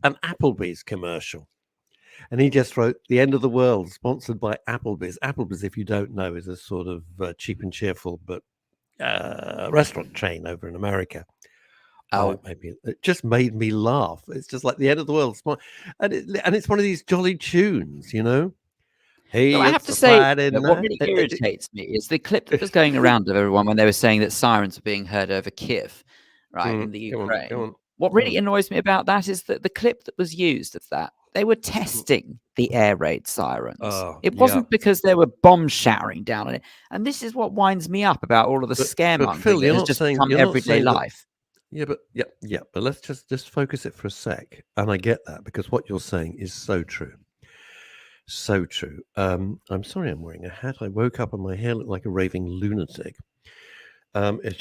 an Applebee's commercial. And he just wrote, "The End of the World, sponsored by Applebee's." Applebee's, if you don't know, is a sort of cheap and cheerful but restaurant chain over in America. Oh, It just made me laugh. It's just like the end of the world. And it's one of these jolly tunes, you know? Hey, so I have it's to a say, Friday what night. really irritates me is the clip that was going around of everyone when they were saying that sirens were being heard over Kiev, right, in the Ukraine. Go on. What really annoys me about that is that the clip that was used of that, they were testing the air raid sirens. It wasn't because there were bombs showering down on it. And this is what winds me up about all of the scaremongering that has just become everyday life. But let's just focus it for a sec. And I get that, because what you're saying is so true. So true. I'm sorry I'm wearing a hat. I woke up and my hair looked like a raving lunatic.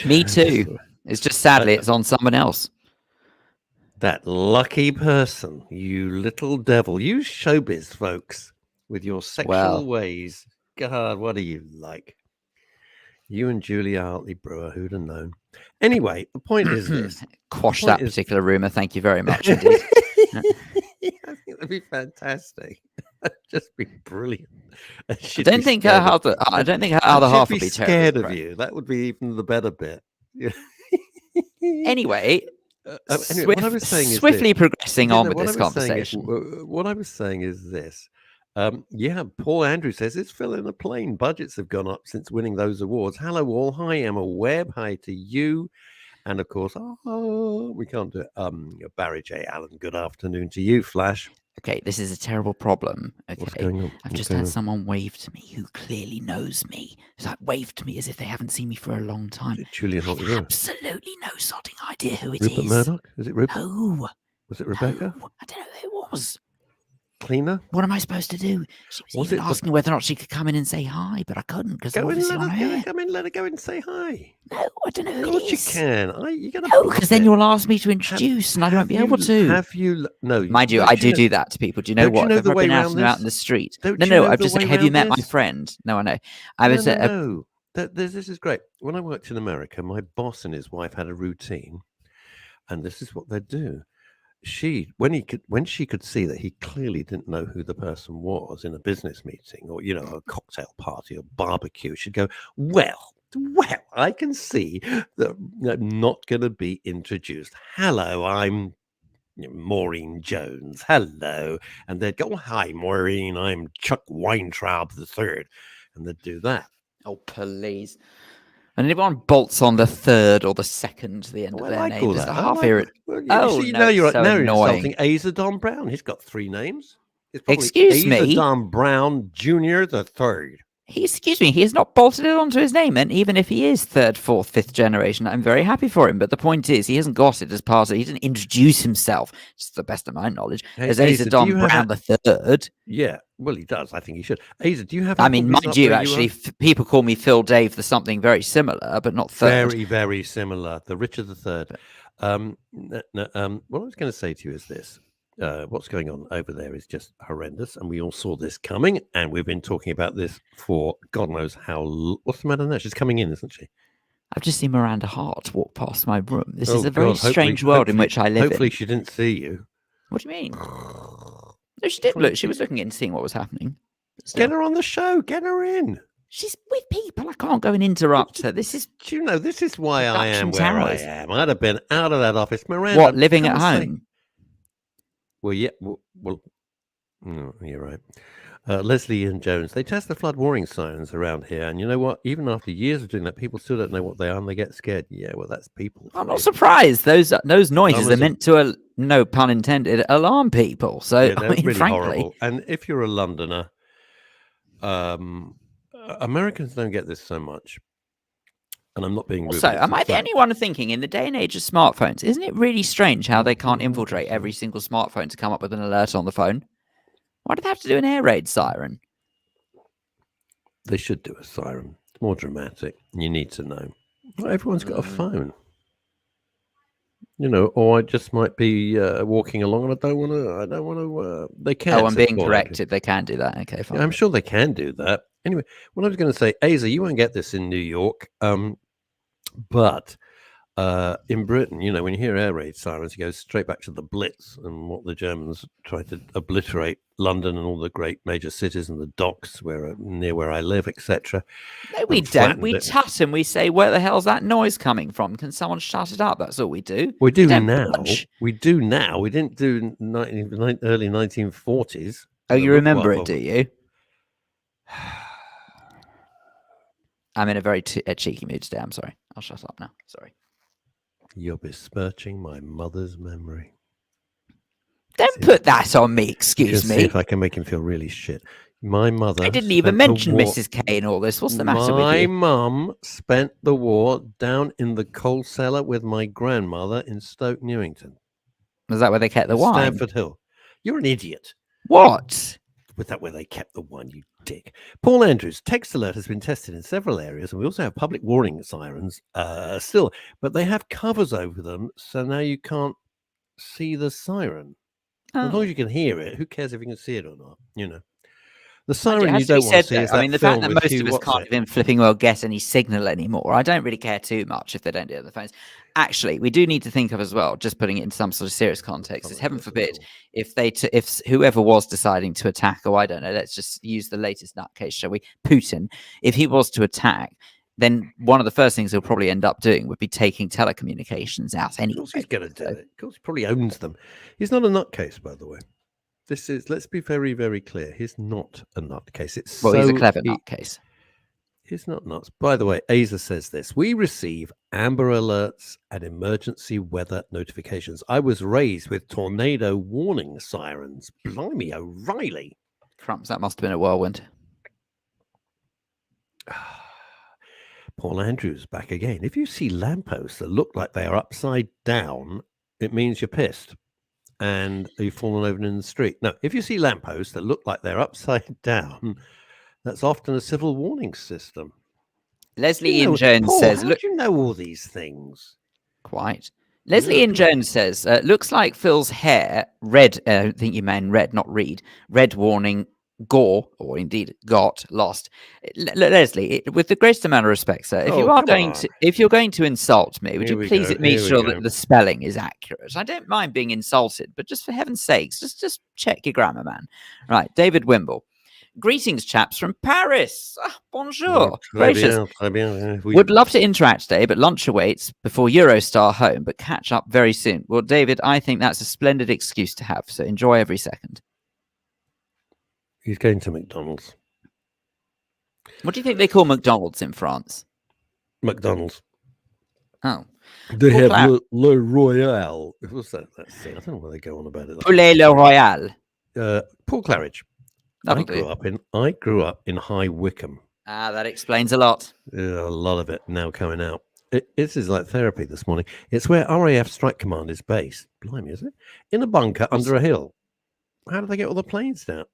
Me too. It's just sadly it's on someone else. That lucky person, you little devil. You showbiz folks with your sexual ways. God, what are you like? You and Julia Hartley-Brewer, who'd have known? Anyway, the point is this. Quash that particular rumour. Thank you very much indeed. I think that'd be fantastic. That'd just be brilliant. I don't think her other half would be scared of you. That would be even the better bit. Anyway, what I was saying is swiftly progressing on with this conversation. What I was saying is this. Paul Andrews says it's filling a plane. Budgets have gone up since winning those awards. Hello all. Hi, Emma Webb. Hi to you. And of course, we can't do it. Barry J. Allen, good afternoon to you, Flash. Okay, this is a terrible problem. Okay, what's going on? I've just had someone wave to me who clearly knows me. It's like waved to me as if they haven't seen me for a long time. Julian Hartley-Brewer. Absolutely no sodding idea who it Rupert is. Murdoch? Is it Rupert? No. Was it Rebecca? No, I don't know who it was. Cleaner? What am I supposed to do? She was even asking whether or not she could come in and say hi, but I couldn't because let her go and say hi. No, I don't know who it is. Of course you can. No, because then you'll ask me to introduce and I won't be able to. Have you? No. Mind you, I do that to people. Do you know what? I've been out and out in the street. No, I've just said, have you met my friend? No, I know. No. This is great. When I worked in America, my boss and his wife had a routine, and this is what they'd do. When she could see that he clearly didn't know who the person was in a business meeting or a cocktail party or barbecue, she'd go, well, I can see that I'm not going to be introduced. Hello, I'm Maureen Jones. Hello. And they'd go, hi, Maureen, I'm Chuck Weintraub III. And they'd do that. Oh, please. And anyone bolts on the third or the second to the end of their name. You're insulting Asa Don Brown. He's got three names. Excuse me? Asa Don Brown Jr. the third. Excuse me, he has not bolted it onto his name, and even if he is third, fourth, fifth generation, I'm very happy for him. But the point is, he hasn't got it as part of. He didn't introduce himself, just to the best of my knowledge, as Asa Don Brown the third. Yeah, well, he does. I think he should. Asa, do you have? I mean, mind you, actually, people call me Phil Dave the something very similar, but not third. Very, very similar. The Richard the Third. What I was going to say to you is this. What's going on over there is just horrendous, and we all saw this coming, and we've been talking about this for God knows how. What's the matter now? She's coming in, isn't she? I've just seen Miranda Hart walk past my room. This is a very strange world in which I live. Hopefully she didn't see you. What do you mean? No, she did look. She was looking in, seeing what was happening. Get her on the show. Get her in. She's with people. I can't go and interrupt her. This is. Do you know? This is why I am where I am. I'd have been out of that office, Miranda. What, living at home? Well, yeah. Well, no, you're right. Leslie and Jones, they test the flood warning signs around here. And you know what? Even after years of doing that, people still don't know what they are and they get scared. Yeah, well, that's people. I'm not surprised. Those noises are meant to, no pun intended, alarm people. So, yeah, I mean, really frankly. Horrible. And if you're a Londoner, Americans don't get this so much. And I'm not being rude. So, am I the only one thinking in the day and age of smartphones, isn't it really strange how they can't infiltrate every single smartphone to come up with an alert on the phone? Why do they have to do an air raid siren? They should do a siren. It's more dramatic. You need to know. Not everyone's got a phone. You know, or I just might be walking along and I don't want to. They can. Oh, I'm being corrected. They can do that. Okay, fine. Yeah, I'm sure they can do that. Anyway, what I was going to say, Asa, you won't get this in New York. But in Britain, when you hear air raid sirens, you go straight back to the Blitz and what the Germans tried to obliterate London and all the great major cities and the docks near where I live, etc. No, we don't. We tut and we say, where the hell's that noise coming from? Can someone shut it up? That's all we do. We do now. We do now. We didn't do early 1940s. Oh, you remember it, do you? I'm in a very cheeky mood today. I'm sorry. I'll shut up now. Sorry. You're besmirching my mother's memory. Don't put that on me, excuse me. See if I can make him feel really shit. My mother... I didn't even mention Mrs. K in all this. What's the matter with you? My mum spent the war down in the coal cellar with my grandmother in Stoke Newington. Was that where they kept the wine? Stamford Hill. You're an idiot. What? Was that where they kept the wine, you dick? Paul Andrews, text alert has been tested in several areas, and we also have public warning sirens still, but they have covers over them, so now you can't see the siren. As long as you can hear it, who cares if you can see it or not? The siren you don't want to see is that the fact that most of us can't even flipping well get any signal anymore, I don't really care too much if they don't do it on the phones. Actually, we do need to think of as well, just putting it in some sort of serious context, is heaven forbid if whoever was deciding to attack, or I don't know, let's just use the latest nutcase, shall we? Putin, if he was to attack, then one of the first things he'll probably end up doing would be taking telecommunications out anyway. Of course he's going to do it. Of course he probably owns them. He's not a nutcase, by the way. Let's be very, very clear. He's not a nutcase. He's a clever nutcase. He's not nuts. By the way, Asa says this. We receive Amber Alerts and emergency weather notifications. I was raised with tornado warning sirens. Blimey, O'Reilly. Crumbs, that must have been a whirlwind. Paul Andrews back again. If you see lampposts that look like they are upside down, it means you're pissed and you've fallen over in the street. No, if you see lampposts that look like they're upside down, that's often a civil warning system. Leslie Ian Jones says, "Look, you know all these things." Quite. Leslie Ian Jones says, "Looks like Phil's hair red. I think you mean red, not read. Red warning." Gore, or indeed got lost. Leslie, with the greatest amount of respect, sir, if you're going to insult me, would you please make sure that the spelling is accurate? I don't mind being insulted, but just for heaven's sakes, just check your grammar, man. Right, David Wimble. Greetings, chaps from Paris. Bonjour. Gracious. Would love to interact today, but lunch awaits before Eurostar home, but catch up very soon. Well, David, I think that's a splendid excuse to have, so enjoy every second. He's going to McDonald's. What do you think they call McDonald's in France? McDonald's. Oh. They have Le Royale. What's that thing? I don't know where they go on about it. Poulet Le Royale. Paul Claridge. I grew up in High Wycombe. That explains a lot. A lot of it now coming out. This is like therapy this morning. It's where RAF Strike Command is based. Blimey, is it? In a bunker under a hill. How do they get all the planes down?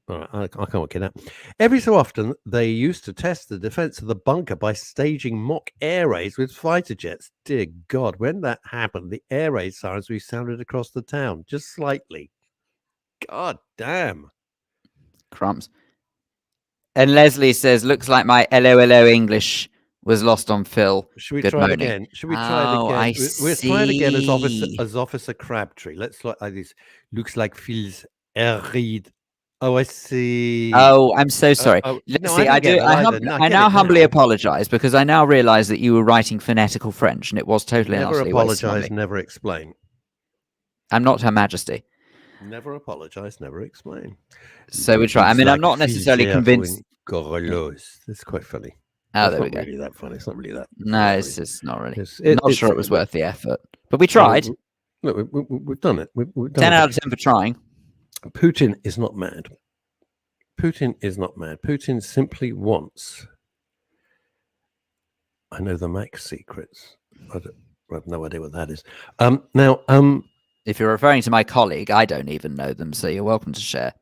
All right, I can't work it out. Every so often, they used to test the defense of the bunker by staging mock air raids with fighter jets. Dear God, when that happened, the air raid sirens resounded across the town, just slightly. God damn. Crumbs. And Leslie says, looks like my LOLO English was lost on Phil. Should we try it again? Should we try it again? We'll try it again as Officer Crabtree. Let's like this. Looks like Phil's air raid. Oh, I see. Oh, I'm so sorry. I now humbly apologize because I now realize that you were writing phonetical French and it was totally never apologize, never explain. I'm not Her Majesty. Never apologize, never explain. So we try. I mean, I'm not necessarily convinced. It's quite funny. Oh, there we go. It's not really that funny. It's not really that. No, it's not really. Not sure it was worth the effort, but we tried. Look, we've done it. We've done 10 out of 10 for trying. Putin is not mad. Putin is not mad. Putin simply wants. I know the Mac secrets. I have no idea what that is. If you're referring to my colleague, I don't even know them, so you're welcome to share.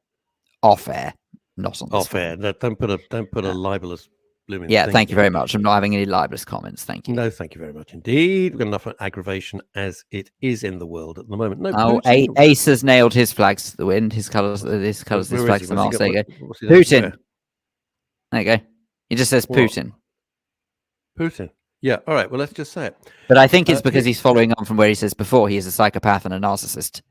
Off air, not on this off air. No, don't put a libelous blooming. Yeah, thank you very much. I'm not having any libelous comments. Thank you. No, thank you very much indeed. We've got enough aggravation as it is in the world at the moment. No, Ace has nailed his flags to the wind. His colours, his flags to the mast. There you go. Putin. There you go. He just says Putin. Putin. Yeah. All right. Well, let's just say it. But I think it's because he's following on from where he says before he is a psychopath and a narcissist.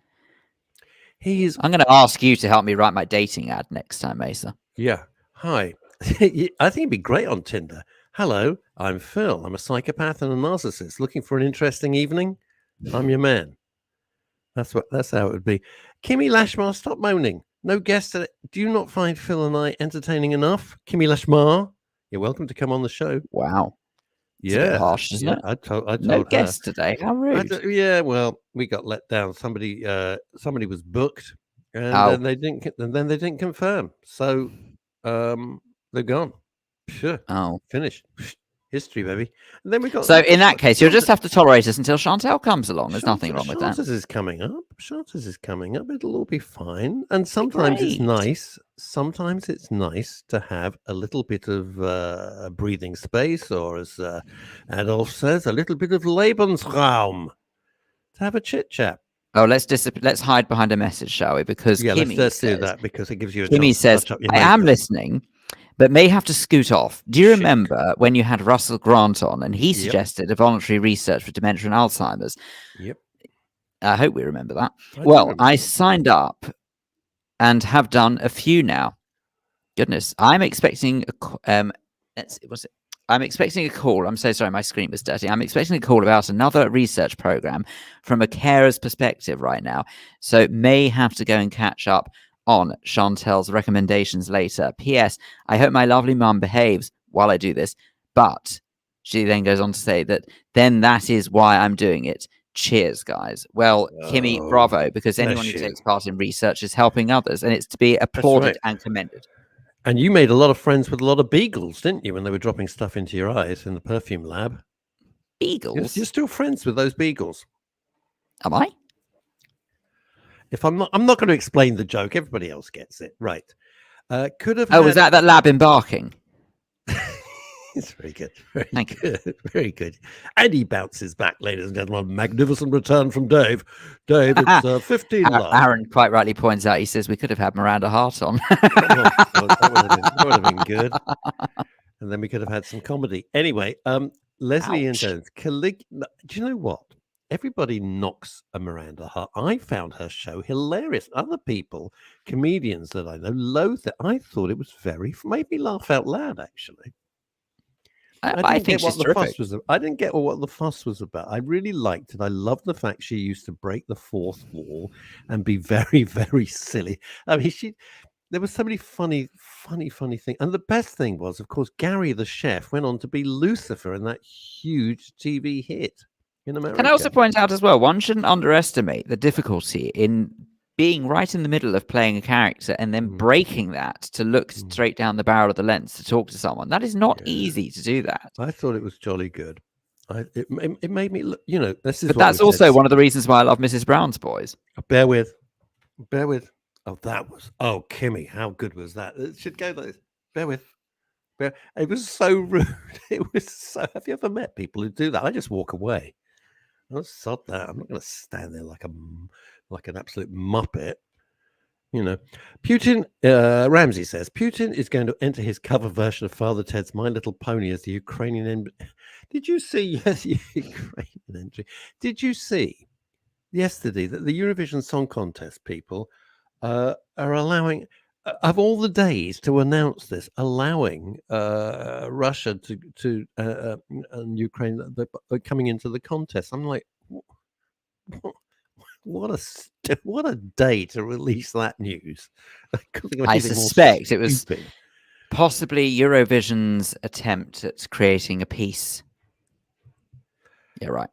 I'm going to ask you to help me write my dating ad next time, Mesa. Yeah. Hi. I think it'd be great on Tinder. Hello, I'm Phil. I'm a psychopath and a narcissist looking for an interesting evening. I'm your man. That's how it would be. Kimmy Lashmar, stop moaning. No guest. Do you not find Phil and I entertaining enough? Kimmy Lashmar, you're welcome to come on the show. Wow. It's yeah, a bit harsh, isn't it? I told no her. guest today. How rude. Yeah, well, we got let down. Somebody was booked, and then they didn't confirm. So they're gone. Sure. Oh, finished. History, baby. And then we got. So in that case, you'll just have to tolerate us until Chantel comes along. There's nothing wrong with that. Chantel is coming up. Chantel is coming up. It'll all be fine. And sometimes it's nice. Sometimes it's nice to have a little bit of breathing space, or as Adolf says, a little bit of Lebensraum to have a chit chat. Oh, let's hide behind a message, shall we? Because Kimmy let's do that because it gives you a Kimmy chance says, to touch up your I am listening, but may have to scoot off. Do you remember when you had Russell Grant on and he suggested a voluntary research for dementia and Alzheimer's? Yep. I hope we remember that. I signed up and have done a few now. Goodness, I'm expecting I'm expecting a call. I'm so sorry, my screen was dirty. I'm expecting a call about another research program from a carer's perspective right now. So may have to go and catch up on Chantel's recommendations later. P.S. I hope my lovely mum behaves while I do this. But she then goes on to say then that is why I'm doing it. Cheers, guys. Well, Kimmy, bravo, because anyone who takes part in research is helping others, and it's to be applauded and commended. And you made a lot of friends with a lot of beagles, didn't you, when they were dropping stuff into your eyes in the perfume lab? Beagles? You're still friends with those beagles. Am I? I'm not going to explain the joke. Everybody else gets it. Right. Was that lab embarking? It's very good. Very good. And he bounces back, ladies and gentlemen. Magnificent return from Dave. Dave, it's 15 love. Aaron quite rightly points out, he says we could have had Miranda Hart on. That would have been good. And then we could have had some comedy. Anyway, Leslie and Jones. Do you know what? Everybody knocks a Miranda Hart. I found her show hilarious. Other people, comedians that I know, loathe it. I thought it was made me laugh out loud, actually. I think she's terrific. I didn't get what the fuss was about. I really liked it. I loved the fact she used to break the fourth wall and be very, very silly. I mean, there was so many funny things. And the best thing was, of course, Gary the chef went on to be Lucifer in that huge TV hit in America. Can I also point out as well, one shouldn't underestimate the difficulty in being right in the middle of playing a character and then breaking that to look straight down the barrel of the lens to talk to someone. That is not easy to do that. I thought it was jolly good. It made me look, this is. But that's also one of the reasons why I love Mrs. Brown's Boys. Bear with. Oh, Kimmy, how good was that? It should go like this. Bear with. It was so rude. Have you ever met people who do that? I just walk away. I'll sod that. I'm not going to stand there like an absolute muppet. Putin, Ramsey says, Putin is going to enter his cover version of Father Ted's My Little Pony as the Ukrainian Did you see Ukrainian entry? Did you see yesterday that the Eurovision Song Contest people are allowing, of all the days to announce this, allowing Russia to and Ukraine coming into the contest? I'm like, what a day to release that news. I suspect it was possibly Eurovision's attempt at creating a peace. Yeah, right.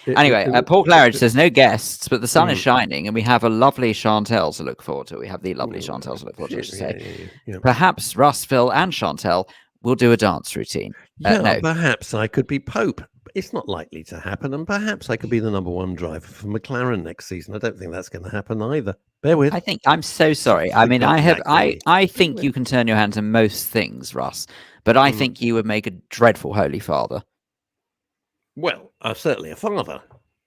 Anyway, Paul Claridge says no guests, but the sun is shining, and we have a lovely Chantel to look forward to. We have the lovely Chantel to look forward to, I should say. Perhaps Russ, Phil, and Chantel will do a dance routine. No. Perhaps I could be Pope. It's not likely to happen, and perhaps I could be the number one driver for McLaren next season. I don't think that's going to happen either. Bear with. I'm so sorry. I mean, I think you can turn your hand to most things, Russ, but I think you would make a dreadful Holy Father. Well, I'm certainly a father.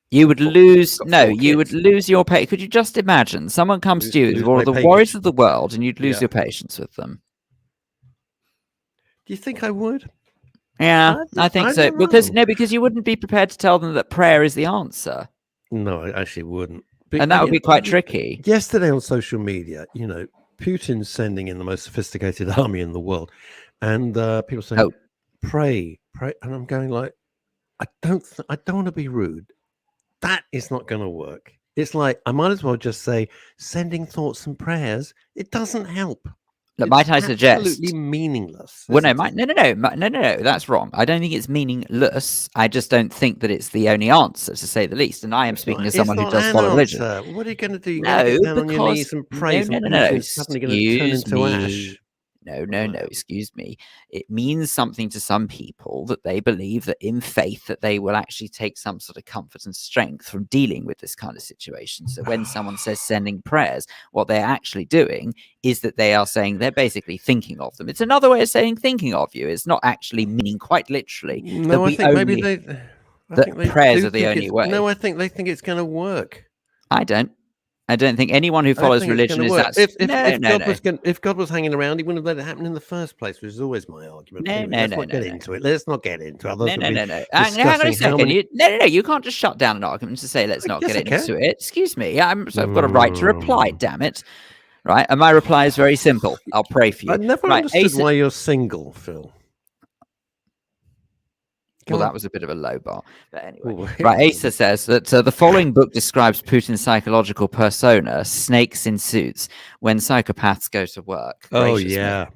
You would lose. You would lose your patience. Could you just imagine? Someone comes to you with all of the worries of the world, and you'd lose your patience with them. Do you think I would? Yeah, I think so. Because you wouldn't be prepared to tell them that prayer is the answer. No, I actually wouldn't. And that would be quite tricky. Yesterday on social media, Putin's sending in the most sophisticated army in the world, and people saying, "Pray, pray," and I'm going like, I don't want to be rude. That is not going to work. It's like I might as well just say sending thoughts and prayers. It doesn't help. Look, might I suggest? Absolutely meaningless. Well, no, that's wrong. I don't think it's meaningless. I just don't think that it's the only answer, to say the least. And I am speaking as someone who does follow religion. What are you going to do? No, get down on your knees and pray. No. Suddenly going to turn into ash. No, excuse me. It means something to some people that they believe that in faith that they will actually take some sort of comfort and strength from dealing with this kind of situation. So when someone says sending prayers, what they're actually doing is that they are saying they're basically thinking of them. It's another way of saying thinking of you. It's not actually meaning quite literally. No, I think maybe prayers are the only way. No, I think they think it's going to work. I don't think anyone who follows religion is that. If God was hanging around, he wouldn't have let it happen in the first place, which is always my argument. Let's not get into it. Let's not get into it. No. Hang on a second. No. You can't just shut down an argument to say let's not get into it. Excuse me. I've got a right to reply. Damn it. Right, and my reply is very simple. I'll pray for you. I never understood why you're single, Phil. Well, that was a bit of a low bar. But anyway, right, Asa says that the following book describes Putin's psychological persona, snakes in suits, when psychopaths go to work. Oh, yeah.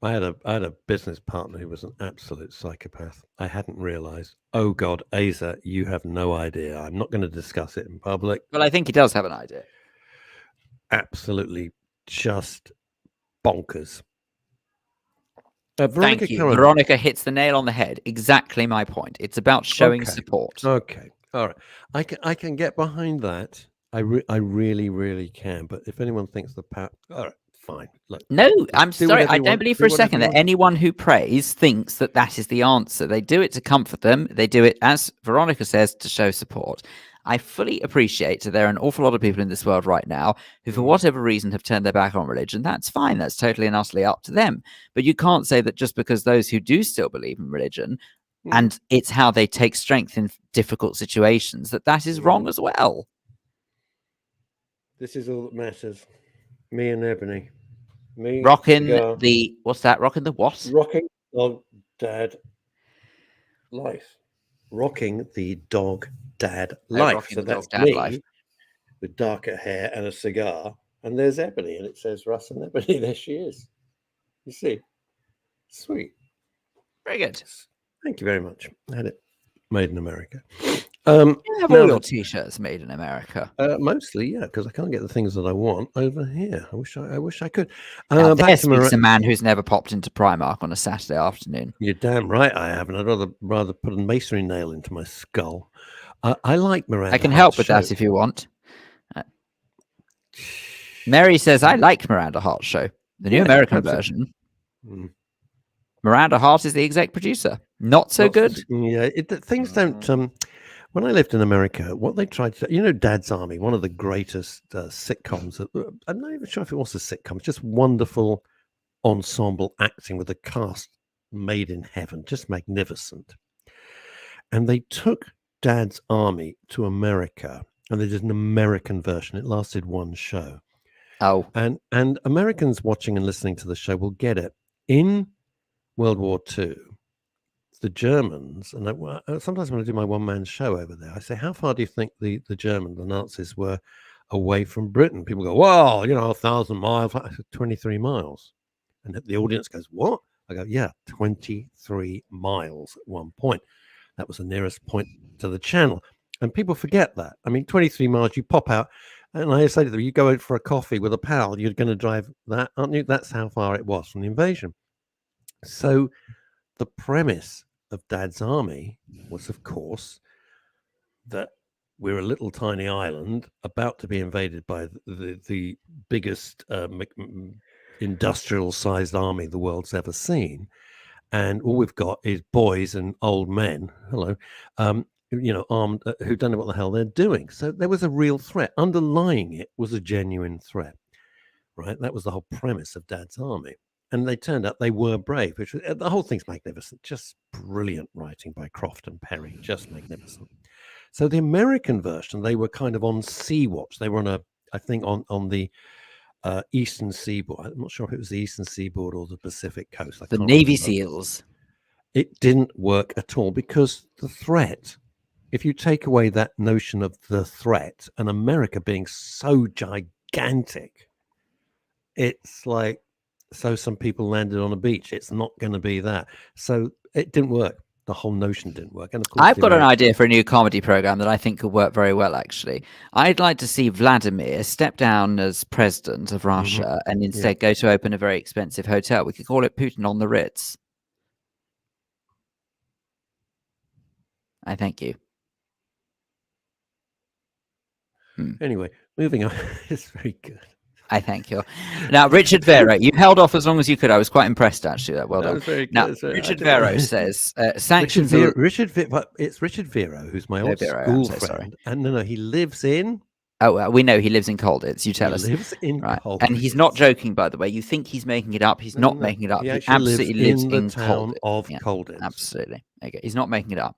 I had a business partner who was an absolute psychopath. I hadn't realized. Oh, God, Asa, you have no idea. I'm not going to discuss it in public. Well, I think he does have an idea. Absolutely just bonkers. Thank you. Veronica hits the nail on the head. Exactly my point. It's about showing support. Okay. All right. I can get behind that. I really, really can. But if anyone thinks the power... All right, fine. Look, no, I'm sorry. I don't believe for a second that anyone who prays thinks that that is the answer. They do it to comfort them. They do it, as Veronica says, to show support. I fully appreciate that there are an awful lot of people in this world right now who, for whatever reason, have turned their back on religion. That's fine. That's totally and utterly up to them. But you can't say that just because those who do still believe in religion, and it's how they take strength in difficult situations, that is wrong as well. This is all that matters. Me and Ebony. Me rocking the... What's that? Rocking the what? Rocking dog dad life. Rocking the dog dad life. So that's me with darker hair and a cigar, and there's Ebony, and it says Russ and Ebony. There she is. You see, sweet, very good. Thank you very much. I had it made in America. You have all your t-shirts made in America. Mostly, yeah, because I can't get the things that I want over here. I wish I could. There speaks a man who's never popped into Primark on a Saturday afternoon. You're damn right I haven't. I'd rather put a masonry nail into my skull. I like Miranda. I can help with that if you want. Mary says, I like Miranda Hart's show. The new American version. Miranda Hart is the exec producer. Not so good. Yeah, things don't... when I lived in America, what they tried to... Dad's Army, one of the greatest sitcoms. I'm not even sure if it was a sitcom. It's just wonderful ensemble acting with a cast made in heaven. Just magnificent. And they took Dad's Army to America, and they did an American version. It lasted one show. Oh. And Americans watching and listening to the show will get it. In World War II, the Germans, and sometimes when I do my one-man show over there, I say, how far do you think the Nazis were away from Britain? People go, well, 1,000 miles, 23 miles. And the audience goes, what? I go, yeah, 23 miles at one point. That was the nearest point to the channel. And people forget that. I mean, 23 miles, you pop out, and I say to them, you go out for a coffee with a pal, you're going to drive that, aren't you? That's how far it was from the invasion. So the premise of Dad's Army was, of course, that we're a little tiny island about to be invaded by the biggest industrial-sized army the world's ever seen. And all we've got is boys and old men, armed, who don't know what the hell they're doing. So there was a real threat. Underlying it was a genuine threat, right? That was the whole premise of Dad's Army. And they turned up, they were brave, which was, the whole thing's magnificent. Just brilliant writing by Croft and Perry, just magnificent. So the American version, they were kind of on Sea Watch. They were on I think on the eastern seaboard. I'm not sure if it was the eastern seaboard or the Pacific coast. The Navy SEALs. It didn't work at all because the threat, if you take away that notion of the threat and America being so gigantic, it's like, so some people landed on a beach. It's not going to be that. So it didn't work. The whole notion didn't work. And of course, I've got an idea for a new comedy program that I think could work very well, actually. I'd like to see Vladimir step down as president of Russia and instead go to open a very expensive hotel. We could call it Putin on the Ritz. I thank you. Anyway, moving on. It's very good. I thank you. Now, Richard Vero, you held off as long as you could. I was quite impressed, actually. Well done. Very good. Now, Richard Vero says sanctions. It's Richard Vero, who's my old school friend. Sorry. And no, he lives in. Oh, we know he lives in Colditz. You tell us. He lives in Colditz. And he's not joking, by the way. You think he's making it up. He's not making it up. He absolutely lives in the town Colditz. of Colditz. Absolutely. Okay, he's not making it up.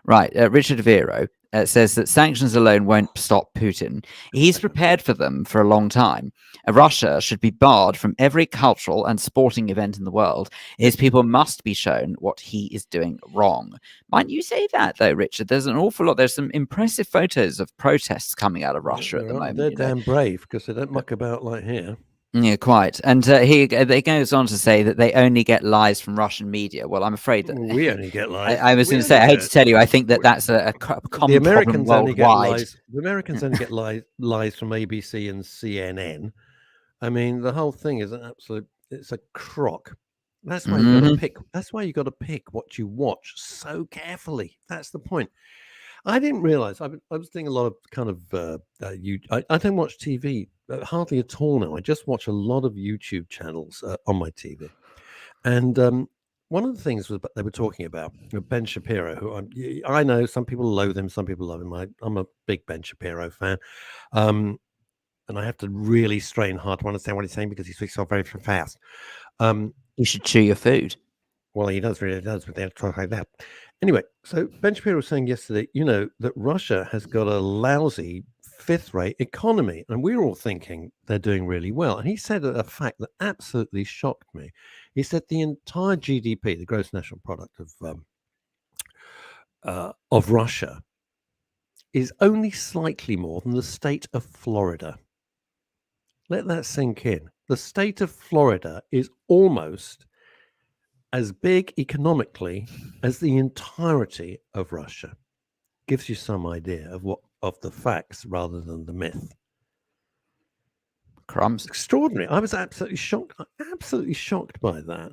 Right. Richard Vero says that sanctions alone won't stop Putin. He's prepared for them for a long time. Russia should be barred from every cultural and sporting event in the world. His people must be shown what he is doing wrong. Might you say that, though, Richard? There's an awful lot. There's some impressive photos of protests coming out of Russia at the moment. They're damn brave because they don't muck about like here. Yeah, quite. And he goes on to say that they only get lies from Russian media. Well, I'm afraid that we only get lies. I was going to say, I hate to tell you, I think that's a common problem worldwide. The Americans only get lies from ABC and CNN. I mean, the whole thing is an absolute. It's a crock. That's why you got to pick. That's why you got to pick what you watch so carefully. That's the point. I didn't realize. I was doing a lot of kind of. I don't watch TV hardly at all now. I just watch a lot of YouTube channels on my TV, and one of the things was they were talking about Ben Shapiro, who I know some people loathe him, some people love him. I'm a big Ben Shapiro fan, and I have to really strain hard to understand what he's saying because he speaks so very fast. You should chew your food. Well, he really does, but they have to talk like that. Anyway, so Ben Shapiro was saying yesterday, that Russia has got a lousy fifth-rate economy, and we were all thinking they're doing really well. And he said a fact that absolutely shocked me. He said the entire GDP, the gross national product of Russia, is only slightly more than the state of Florida. Let that sink in. The state of Florida is almost as big economically as the entirety of Russia. Gives you some idea of the facts rather than the myth. Crumbs. Extraordinary. I was absolutely shocked by that.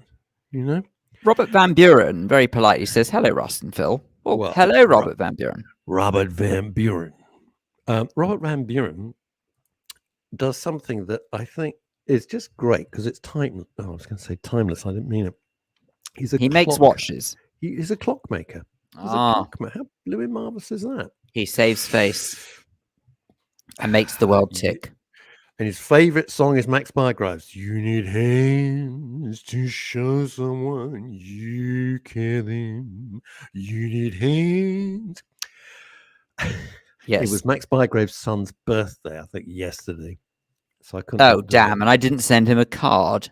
Robert Van Buren very politely says, "Hello, Russ and Phil." Well, hello, Robert Van Buren. Robert Van Buren. Robert Van Buren does something that I think is just great because it's timeless. Oh, I was going to say timeless. I didn't mean it. He makes watches. He's a clockmaker. How blooming marvelous is that? He saves face and makes the world tick. And his favorite song is Max Bygrave's "You Need Hands to Show Someone You Care Them. You Need Hands." Yes. It was Max Bygrave's son's birthday, I think, yesterday. So I couldn't. Oh, damn. And I didn't send him a card.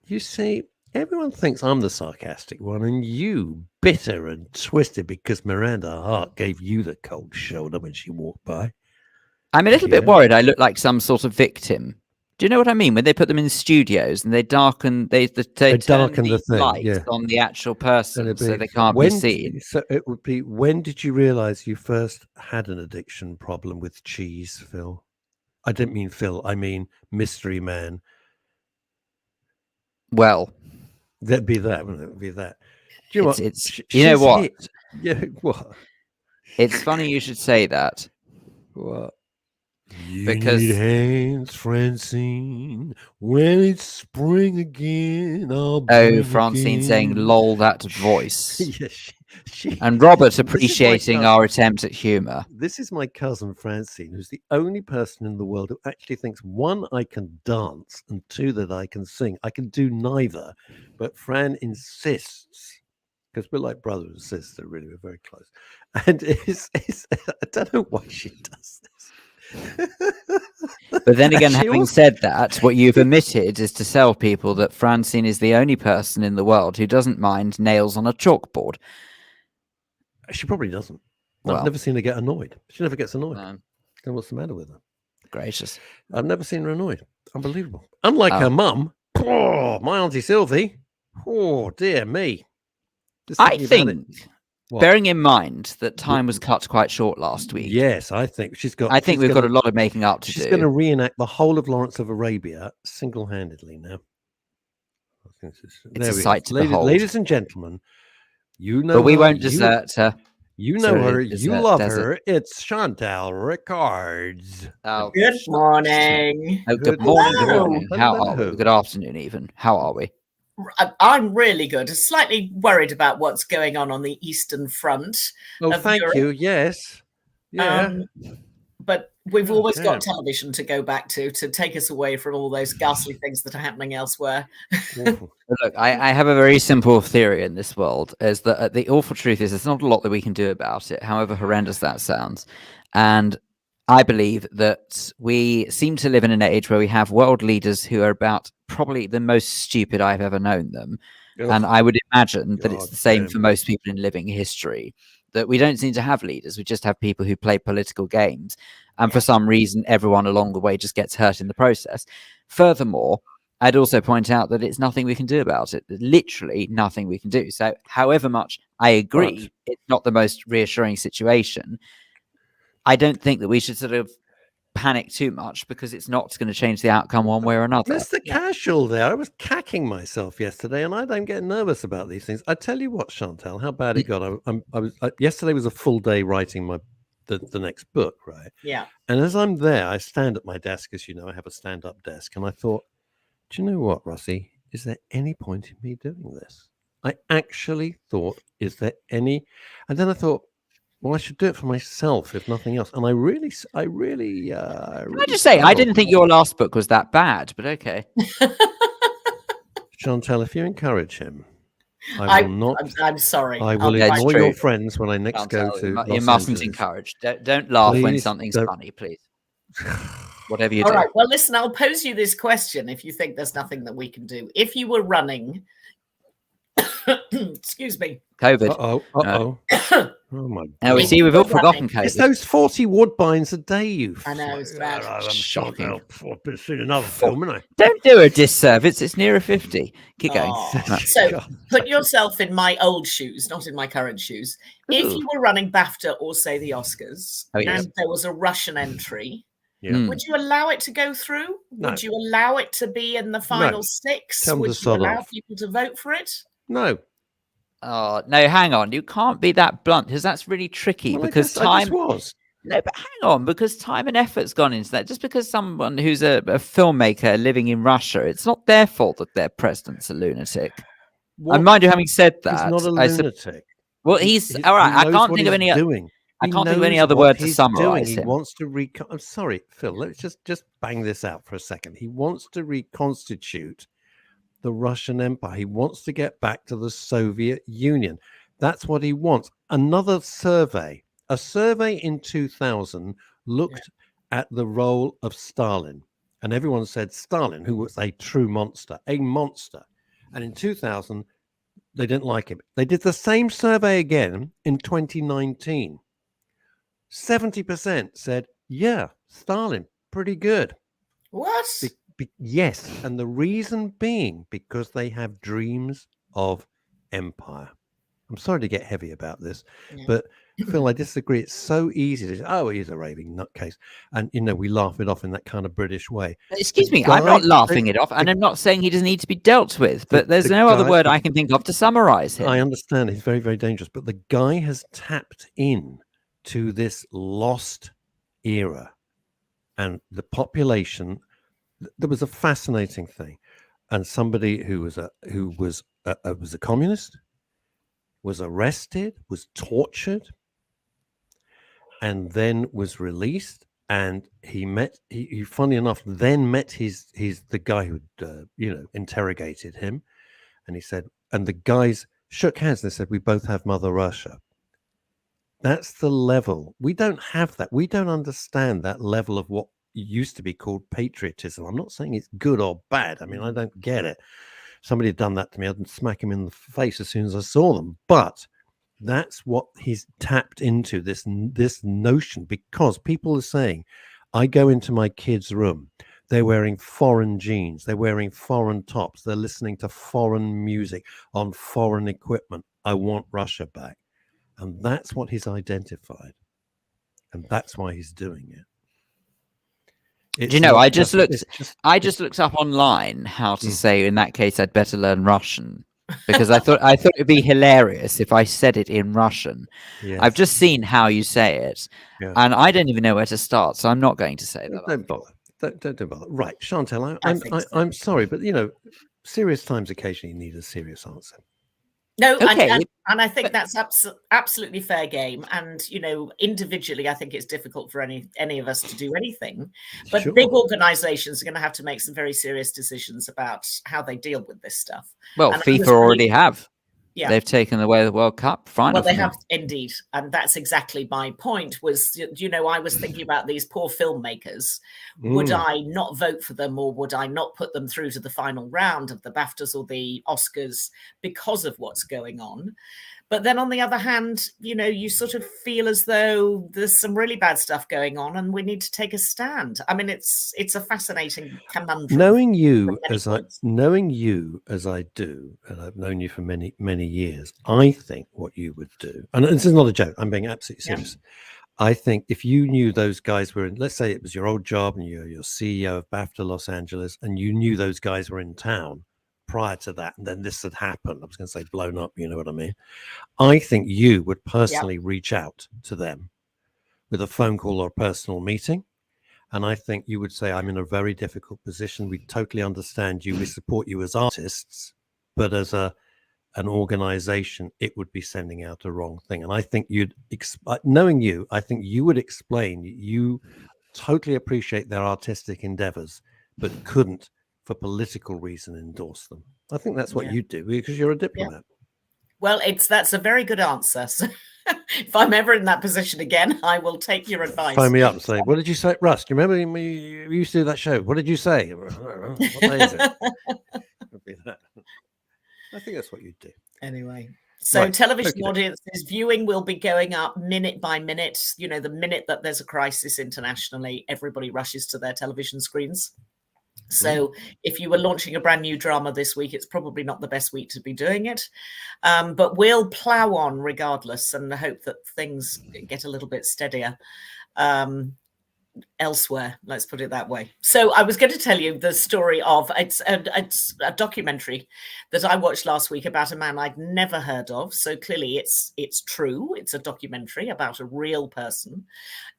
You see, everyone thinks I'm the sarcastic one, and you bitter and twisted because Miranda Hart gave you the cold shoulder when she walked by. I'm a little bit worried I look like some sort of victim. Do you know what I mean? When they put them in studios and they darken, they darken the lights on the actual person so they can't be seen. So it would be, when did you realize you first had an addiction problem with cheese, Phil? I didn't mean Phil. I mean Mystery Man. Well, that'd be that. Wouldn't it? It'd be that. Do you know what? You know what? Yeah, what? It's funny you should say that. What? Because need hands, Francine, when it's spring again. Francine saying "lol" that voice. Yes, And Robert this is my appreciating cousin. our attempt at humour. This is my cousin Francine, who's the only person in the world who actually thinks, one, I can dance, and two, that I can sing. I can do neither, but Fran insists, because we're like brother and sister, really, we're very close. And I don't know why she does this. But then again, She having also- said that, what you've omitted is to tell people that Francine is the only person in the world who doesn't mind nails on a chalkboard. She probably doesn't. Well, I've never seen her get annoyed. She never gets annoyed. I no, don't know what's the matter with her. gracious. I've never seen her annoyed. Unbelievable. Unlike her mum, my Auntie Sylvie. Oh, dear me. Just I thinking about it. think, What? bearing in mind that time was cut quite short last week, Yes, I think she's got. I think we've got a lot of making up to She's do. going to reenact the whole of Lawrence of Arabia single-handedly now. It's a sight to behold. Ladies and gentlemen, you know. But we her, won't desert her. You know Sorry, her. is You that love desert? her. It's Chantal Ricards. Oh, Good morning. oh, good Good morning. Good Hello. morning. How are Hello. we? Good afternoon, even. How are we? I'm really good. Slightly worried about what's going on the Eastern Front. Oh, Of thank Europe. you. Yes. Yeah. But we've always damn. got television to go back to take us away from all those ghastly things that are happening elsewhere. Awful. Look, I have a very simple theory in this world, is that the awful truth is there's not a lot that we can do about it, however horrendous that sounds. And I believe that we seem to live in an age where we have world leaders who are about probably the most stupid I've ever known them. And I would imagine that it's God the same damn for it. most people in living history, that we don't seem to have leaders. We just have people who play political games. And for some reason, everyone along the way just gets hurt in the process. Furthermore, I'd also point out that it's nothing we can do about it. Literally nothing we can do. So however much I agree, it's not the most reassuring situation. I don't think that we should sort of panic too much, because it's not going to change the outcome one way or another. Mr. Casual there. I was cacking myself yesterday, and I don't get nervous about these things. I tell you what, Chantal, how bad it got. Yesterday was a full day writing the next book, right? Yeah. And as I'm there, I stand at my desk, as you know, I have a stand-up desk, and I thought, do you know what, Rossi? Is there any point in me doing this? I actually thought, is there any? And then I thought, well, I should do it for myself, if nothing else. And I really. Can I just say, I didn't think your last book was that bad, but okay. Chantal, if you encourage him, I will not. I'm sorry. I will That's ignore true. your friends when I next go Chantal, to. you Los mustn't Angeles. encourage. Don't laugh when Please something's don't. funny, please. Whatever you All do. right. Well, listen, I'll pose you this question if you think there's nothing that we can do. If you were running, excuse me. COVID. Oh my Now we God. see we've all Right. forgotten It's COVID. those 40 woodbines a day, you. I know, it's bad. I'm Shocking. I've seen another film, haven't I? Don't do a disservice. It's nearer 50. Keep going. Aw. Right. So God. put yourself in my old shoes, not in my current shoes. If Ooh. you were running BAFTA or say the Oscars, Oh, yes. and there was a Russian entry, Yeah. Mm. would you allow it to go through? No. Would you allow it to be in the final six? Tell them Would to you sod allow off. people to vote for it? No. Oh, no, hang on. You can't be that blunt, because that's really tricky. Well, because I time. just was. No, but hang on, because time and effort's gone into that. Just because someone who's a filmmaker living in Russia, it's not their fault that their president's a lunatic. What? Mind you, having said He's that, not a lunatic. well, he's all right. I knows can't what think of he's any. doing. I He can't think of any knows other what word to he's summarize doing. him. He wants to I'm sorry, Phil. Let's just bang this out for a second. He wants to reconstitute the Russian Empire. He wants to get back to the Soviet Union. That's what he wants. Another survey. A survey in 2000 looked at the role of Stalin, and everyone said Stalin, who was a true monster, a monster. And in 2000, they didn't like him. They did the same survey again in 2019. 70% said, yeah, Stalin, pretty good. What? Yes. And the reason being because they have dreams of empire. I'm sorry to get heavy about this, Yeah. but Phil, I disagree. It's so easy to say, oh, he's a raving nutcase. And, we laugh it off in that kind of British way. Excuse me, The I'm not guy- laughing it off, and I'm not saying he doesn't need to be dealt with, but there's the no other guy- word I can think of to summarize him. I understand he's very, very dangerous, but the guy has tapped in to this lost era, and the population. There was a fascinating thing, and somebody who was a communist was arrested, was tortured, and then was released. And he funny enough, then met the guy who interrogated him, and he said, and the guys shook hands and they said, "We both have Mother Russia." That's the level. We don't have that. We don't understand that level of what used to be called patriotism. I'm not saying it's good or bad. I mean, I don't get it. Somebody had done that to me, I'd smack him in the face as soon as I saw them. But that's what he's tapped into, this notion, because people are saying, I go into my kid's room, they're wearing foreign jeans, they're wearing foreign tops, they're listening to foreign music on foreign equipment. I want Russia back. And that's what he's identified. And that's why he's doing it. Do you know, I just looked up online how to say, in that case, I'd better learn Russian, because I thought it'd be hilarious if I said it in Russian. Yes. I've just seen how you say it, and I don't even know where to start, so I'm not going to say that. Don't bother. Don't bother. Right, Chantal, I'm sorry, but serious times occasionally need a serious answer. No, okay. and I think that's absolutely fair game. And, individually, I think it's difficult for any of us to do anything. But big organizations are going to have to make some very serious decisions about how they deal with this stuff. Well, and FIFA already have. Yeah. They've taken away the World Cup final. Well, they have indeed. And that's exactly my point was, I was thinking about these poor filmmakers. Would I not vote for them, or would I not put them through to the final round of the BAFTAs or the Oscars because of what's going on? But then on the other hand, you sort of feel as though there's some really bad stuff going on and we need to take a stand. I mean, it's a fascinating conundrum. Knowing you as I do, and I've known you for many, many years, I think what you would do, and this is not a joke, I'm being absolutely serious. Yeah. I think if you knew those guys were in, let's say it was your old job and you're CEO of BAFTA Los Angeles, and you knew those guys were in town prior to that, and then this had happened, I was going to say blown up, you know what I mean? I think you would personally reach out to them with a phone call or a personal meeting. And I think you would say, I'm in a very difficult position. We totally understand you. We support you as artists, but as an organization, it would be sending out a wrong thing. And I think knowing you, I think you would explain, you totally appreciate their artistic endeavors, but couldn't, for political reason, endorse them. I think that's what you do, because you're a diplomat. Well, that's a very good answer. So if I'm ever in that position again, I will take your advice. Phone me up and say, what did you say? Russ, do you remember we used to do that show? What did you say? What day is it? It'd be that. I think that's what you'd do. Anyway. So television audiences viewing will be going up minute by minute. The minute that there's a crisis internationally, everybody rushes to their television screens. So if you were launching a brand new drama this week, it's probably not the best week to be doing it. But we'll plow on regardless and hope that things get a little bit steadier elsewhere. Let's put it that way. So I was going to tell you the story of it's a documentary that I watched last week about a man I'd never heard of. So clearly it's true. It's a documentary about a real person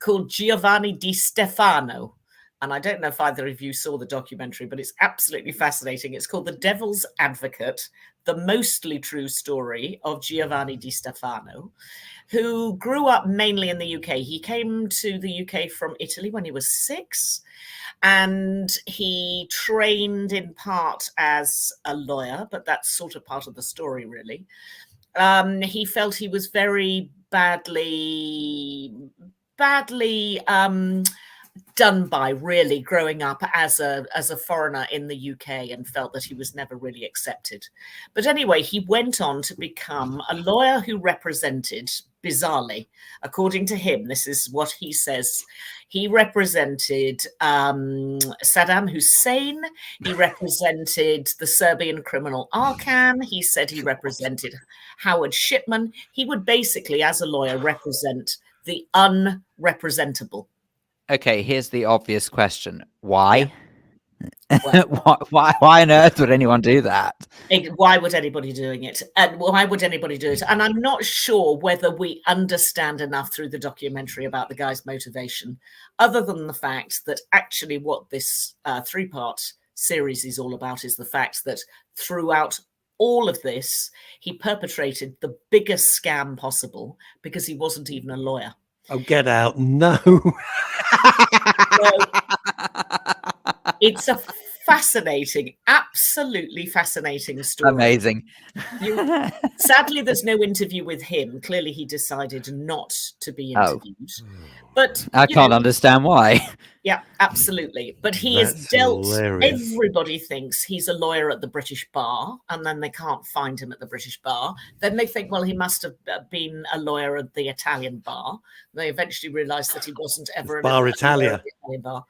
called Giovanni Di Stefano. And I don't know if either of you saw the documentary, but it's absolutely fascinating. It's called The Devil's Advocate, the mostly true story of Giovanni Di Stefano, who grew up mainly in the UK. He came to the UK from Italy when he was 6, and he trained in part as a lawyer, but that's sort of part of the story, really. He felt he was very badly done by, really, growing up as a foreigner in the UK, and felt that he was never really accepted. But anyway, he went on to become a lawyer who represented, bizarrely, according to him, this is what he says, he represented Saddam Hussein, he represented the Serbian criminal Arkan, he said he represented Howard Shipman. He would basically, as a lawyer, represent the unrepresentable. Okay, here's the obvious question. Why? Why on earth would anyone do that? Why would anybody doing it? And why would anybody do it? And I'm not sure whether we understand enough through the documentary about the guy's motivation, other than the fact that actually what this 3-part series is all about is the fact that throughout all of this, he perpetrated the biggest scam possible because he wasn't even a lawyer. Oh, get out. No. So it's a fascinating, absolutely fascinating story. Amazing. Sadly, there's no interview with him. Clearly, he decided not to be interviewed. But I can't understand why. Yeah, absolutely. But he That's has dealt. hilarious. Everybody thinks he's a lawyer at the British bar, and then they can't find him at the British bar. Then they think, well, he must have been a lawyer at the Italian bar. They eventually realised that he wasn't ever Bar a Italia. lawyer at the Italian bar.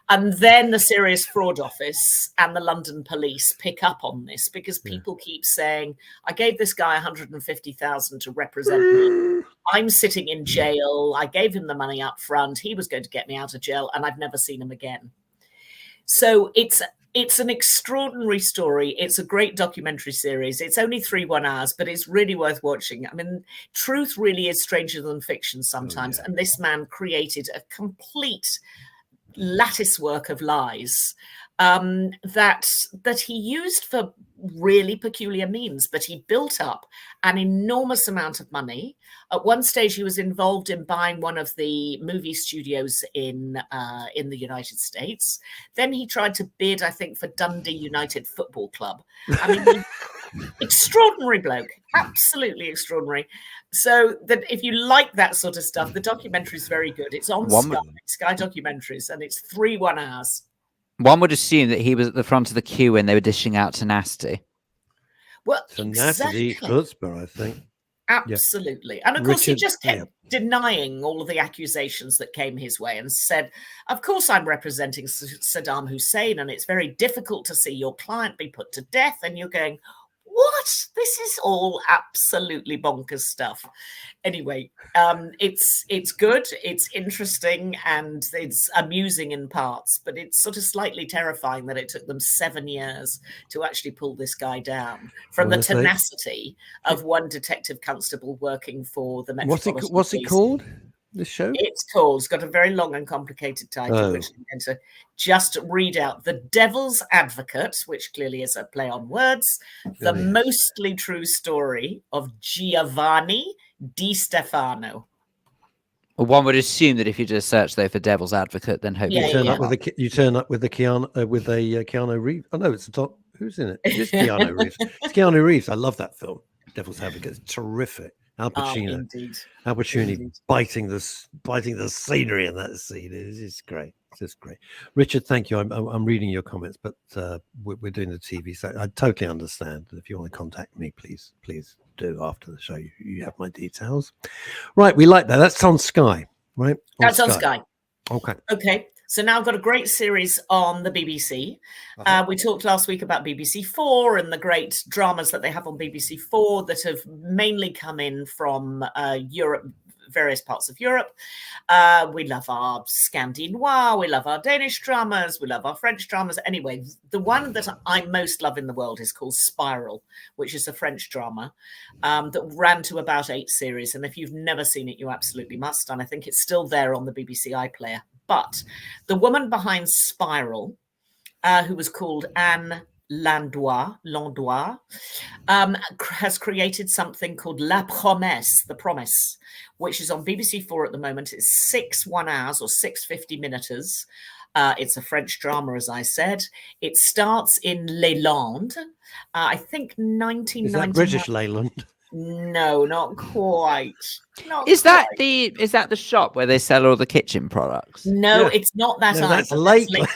And then the Serious Fraud Office and the London police pick up on this because people keep saying, I gave this guy 150,000 to represent me. I'm sitting in jail. I gave him the money up front. He was going to get me out of jail, and I've never seen him again. So it's an extraordinary story. It's a great documentary series. It's only 3 1 hours, but it's really worth watching. I mean, truth really is stranger than fiction sometimes. And this man created a complete lattice work of lies that he used for really peculiar means, but he built up an enormous amount of money. At one stage, he was involved in buying one of the movie studios in the United States. Then he tried to bid, I think, for Dundee United Football Club. I mean, extraordinary bloke, absolutely extraordinary. So that if you like that sort of stuff, the documentary is very good. It's on Sky Documentaries, and it's 3 1 hours. One would assume that he was at the front of the queue when they were dishing out Tenacity. Well, Tenacity, exactly. Chutzpah, I think. Absolutely. And of course, he just kept denying all of the accusations that came his way and said, of course, I'm representing Saddam Hussein, and it's very difficult to see your client be put to death. And you're going, what? This is all absolutely bonkers stuff. Anyway, it's good, it's interesting, and it's amusing in parts, but it's sort of slightly terrifying that it took them 7 years to actually pull this guy down from the tenacity of one detective constable working for the Metropolitan What's it called? The show? It's got a very long and complicated title, which I'm going to just read out. The Devil's Advocate, which clearly is a play on words. The Mostly True Story of Giovanni Di Stefano. Well, one would assume that if you just search though for Devil's Advocate, then hopefully you turn up with a Keanu Reeves. Oh no, it's the top. Who's in it? It's Keanu Reeves. It's Keanu Reeves. I love that film. Devil's Advocate. It's terrific. Al Pacino. Al Pacino biting the scenery in that scene. It's just great. It's just great. Richard, thank you. I'm reading your comments, but we're doing the TV, so I totally understand. If you want to contact me, please do after the show. You have my details. Right, we like that. That's on Sky, right? That's on Sky. Okay. So now I've got a great series on the BBC. We talked last week about BBC 4 and the great dramas that they have on BBC 4 that have mainly come in from Europe, various parts of Europe. We love our Scandinois, we love our Danish dramas, we love our French dramas. Anyway, the one that I most love in the world is called Spiral, which is a French drama that ran to about 8 series. And if you've never seen it, you absolutely must. And I think it's still there on the BBC iPlayer. But the woman behind Spiral, who was called Anne Landois, has created something called La Promesse, The Promise, which is on BBC 4 at the moment. It's 6 1 hours or 6 50-minuters. It's a French drama, as I said. It starts in Les Landes, I think 1999. Is that British Leyland? No, not quite. Is that the shop where they sell all the kitchen products? No, it's not that. No, that's Lakeland.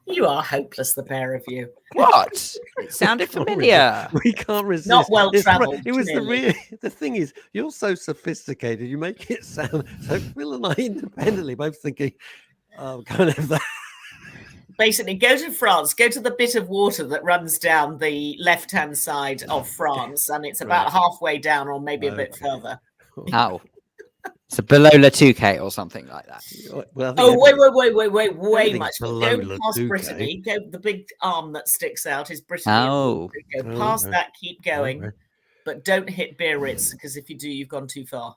You are hopeless, the pair of you. What? It sounded familiar. We can't resist. Not well travelled. It was the thing is, you're so sophisticated. You make it sound so. Phil and I independently both thinking, "Oh, go and have that." Basically, go to France, go to the bit of water that runs down the left-hand side of France, and it's about halfway down or maybe a bit further. Oh. So below La Touquet or something like that. Well, way much. Go past Brittany, go the big arm that sticks out is Brittany. Oh. Go past that, keep going, but don't hit Biarritz, because if you do, you've gone too far.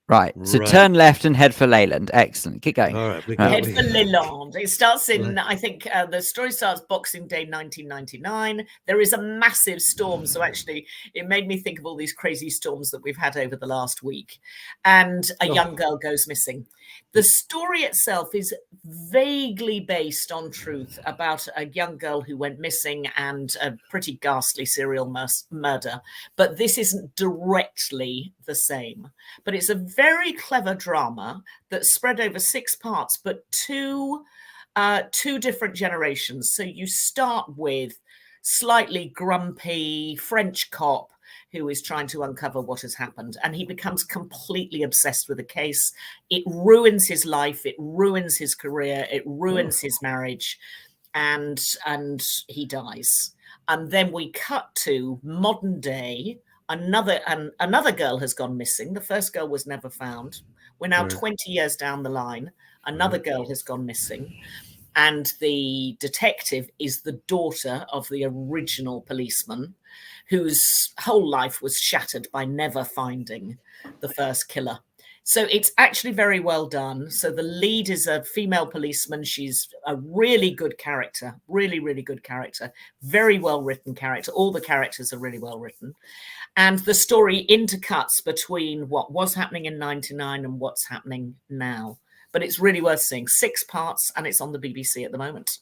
Right. So turn left and head for Leyland. Excellent. Keep going. All right. Head for Leyland. It starts in, I think the story starts Boxing Day 1999. There is a massive storm. So actually, it made me think of all these crazy storms that we've had over the last week. And a young girl goes missing. The story itself is vaguely based on truth about a young girl who went missing and a pretty ghastly serial murder. But this isn't directly the same. But it's a very clever drama that spread over 6 parts, but two different generations. So you start with slightly grumpy French cop who is trying to uncover what has happened, and he becomes completely obsessed with the case. It ruins his life, it ruins his career, it ruins his marriage, and he dies. And then we cut to modern day. Another girl has gone missing. The first girl was never found. We're now 20 years down the line. Another girl has gone missing. And the detective is the daughter of the original policeman, whose whole life was shattered by never finding the first killer. So it's actually very well done. So the lead is a female policeman. She's a really good character, really, really good character, very well written character. All the characters are really well written. And the story intercuts between what was happening in 99 and what's happening now. But it's really worth seeing. 6 parts, and it's on the BBC at the moment.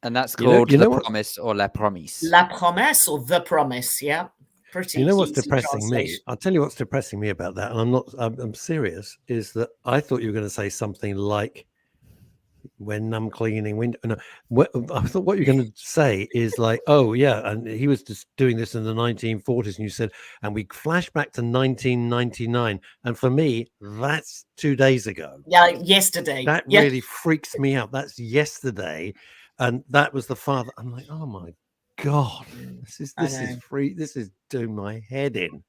And that's called The Promise or La Promise. La Promesse or The Promise, yeah. Pretty. You know what's depressing me? I'll tell you what's depressing me about that, and I'm serious, is that I thought you were going to say something like when I'm cleaning window. No, I thought what you're going to say is like, oh yeah, and he was just doing this in the 1940s, and you said, and we flash back to 1999, and for me, that's 2 days ago. Yeah, yesterday. That really freaks me out. That's yesterday, and that was the father. I'm like, oh my God, this is free. This is doing my head in.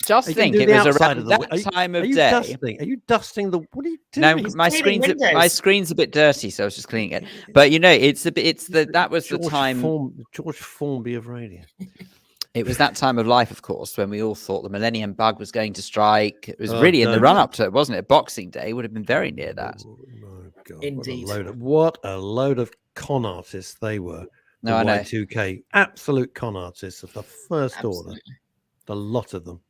Just think it was around that time of day. Are you dusting the? What are you doing? No, my screen's a bit dirty, so I was just cleaning it. But you know, that was the time. George Formby of radio. It was that time of life, of course, when we all thought the millennium bug was going to strike. It was really in the run-up to it, wasn't it? Boxing Day would have been very near that. Oh my God! Indeed. What a load of con artists they were. No, I know. Y2K, absolute con artists of the first order. The lot of them.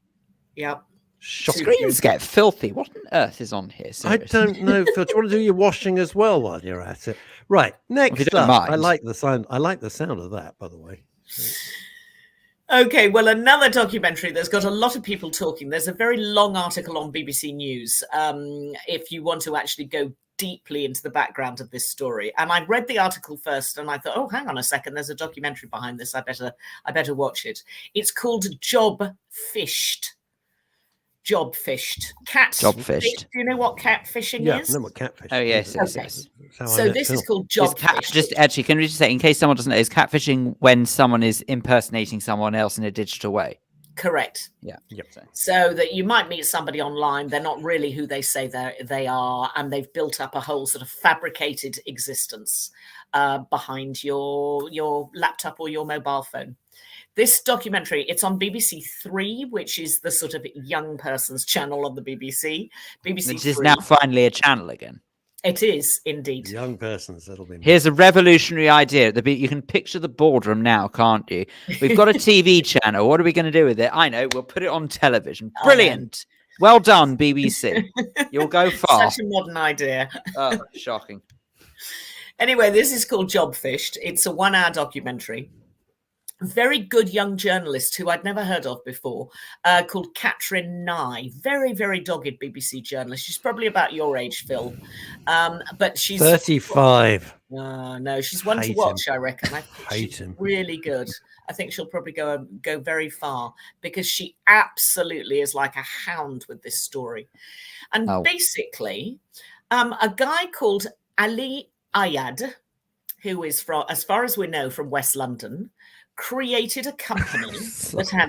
Yep. Screens get filthy. What on earth is on here? Seriously? I don't know, Phil. Do you want to do your washing as well while you're at it? Right. Next up. I like the sound. I like the sound of that, by the way. Okay, well, another documentary that's got a lot of people talking. There's a very long article on BBC News. If you want to actually go deeply into the background of this story, and I read the article first, and I thought, oh, hang on a second, there's a documentary behind this. I better watch it. It's called Job Fished. Job fished. Job fished. Do you know what catfishing is? Yeah, I know what catfish. Oh yes, okay. So this is called job fish. Just actually, can we just say, in case someone doesn't know, is catfishing when someone is impersonating someone else in a digital way? Correct. Yeah. Yep. So that you might meet somebody online, they're not really who they say they are, and they've built up a whole sort of fabricated existence behind your laptop or your mobile phone. This documentary, it's on BBC Three, which is the sort of young person's channel on the BBC. Which is now finally a channel again. It is indeed. Young persons, that'll be. Here's a revolutionary idea. You can picture the boardroom now, can't you? We've got a TV channel. What are we going to do with it? I know. We'll put it on television. Brilliant. Well done, BBC. You'll go far. Such a modern idea. Oh, shocking. Anyway, this is called Job Fished. It's a 1-hour documentary. Very good young journalist who I'd never heard of before, called Catherine Nye. Very, very dogged BBC journalist. She's probably about your age, Phil. But she's 35. No, she's one to watch, I reckon. I think Hate him. Really good. I think she'll probably go very far because she absolutely is like a hound with this story. And basically, a guy called Ali Ayad, who is from, as far as we know, from West London, created a company that had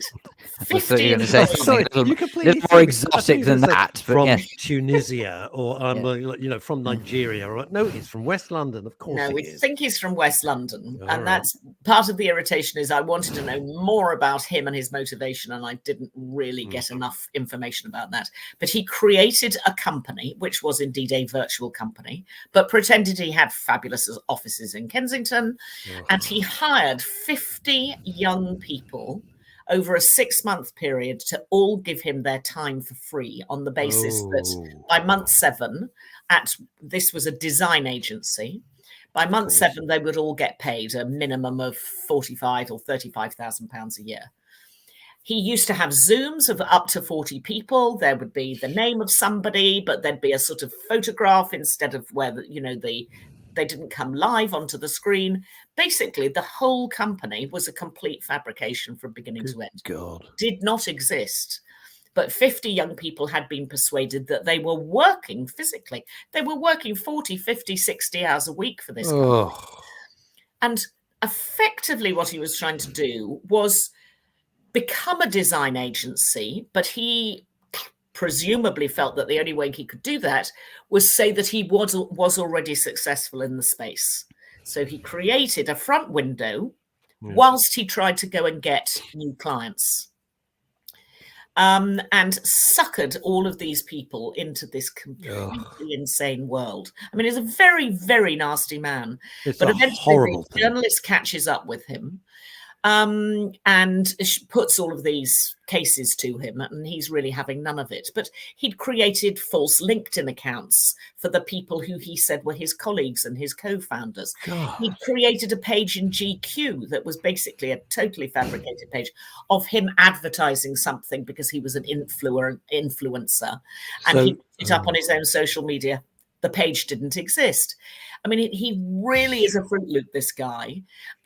I thought 50 you were going to say employees. something a little more exotic than that. But From yeah. Tunisia or from Nigeria. Or, no, he's from West London. Of course, No, we is. think he's from West London, All and right. that's part of the irritation. Is I wanted to know more about him and his motivation, and I didn't really get enough information about that. But he created a company, which was indeed a virtual company, but pretended he had fabulous offices in Kensington, and he hired 50 young people over a 6-month period to all give him their time for free on the basis that by month 7, this was a design agency. By month 7, they would all get paid a minimum of £45,000 or £35,000 a year. He used to have Zooms of up to 40 people. There would be the name of somebody, but there'd be a sort of photograph instead of where they didn't come live onto the screen. Basically, the whole company was a complete fabrication from beginning to end. God. Did not exist. But 50 young people had been persuaded that they were working physically. They were working 40, 50, 60 hours a week for this company. And effectively what he was trying to do was become a design agency, but he presumably felt that the only way he could do that was say that he was already successful in the space. So he created a front window whilst he tried to go and get new clients. And suckered all of these people into this completely insane world. I mean, he's a very, very nasty man. But eventually the journalist catches up with him and puts all of these cases to him, and he's really having none of it. But he'd created false LinkedIn accounts for the people who he said were his colleagues and his co-founders. He'd created a page in GQ that was basically a totally fabricated page of him advertising something because he was an influencer, and he put it up on his own social media. The page didn't exist. I mean, he really is a Fruit Loop, this guy.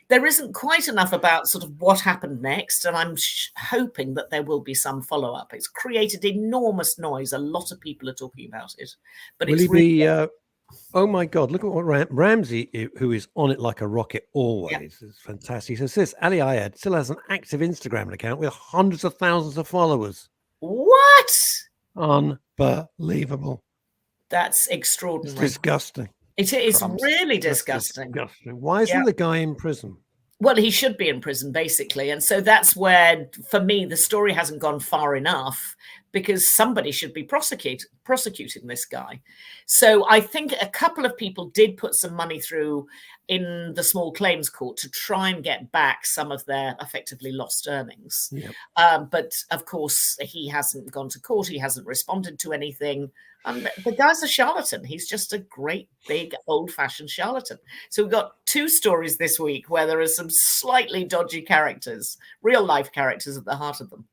There isn't quite enough about sort of what happened next, and I'm hoping that there will be some follow-up. It's created enormous noise. A lot of people are talking about it. But will he be... oh, my God, look at what Ramsey, who is on it like a rocket always, is fantastic. He says this, Ali Ayad still has an active Instagram account with hundreds of thousands of followers. What? Unbelievable. That's extraordinary. It's disgusting. It is really disgusting. Why isn't the guy in prison? Well, he should be in prison, basically. And so that's where, for me, the story hasn't gone far enough, because somebody should be prosecuting this guy. So I think a couple of people did put some money through in the small claims court to try and get back some of their effectively lost earnings. But of course, he hasn't gone to court. He hasn't responded to anything. The guy's a charlatan. He's just a great, big, old-fashioned charlatan. So we've got 2 stories this week where there are some slightly dodgy characters, real-life characters at the heart of them.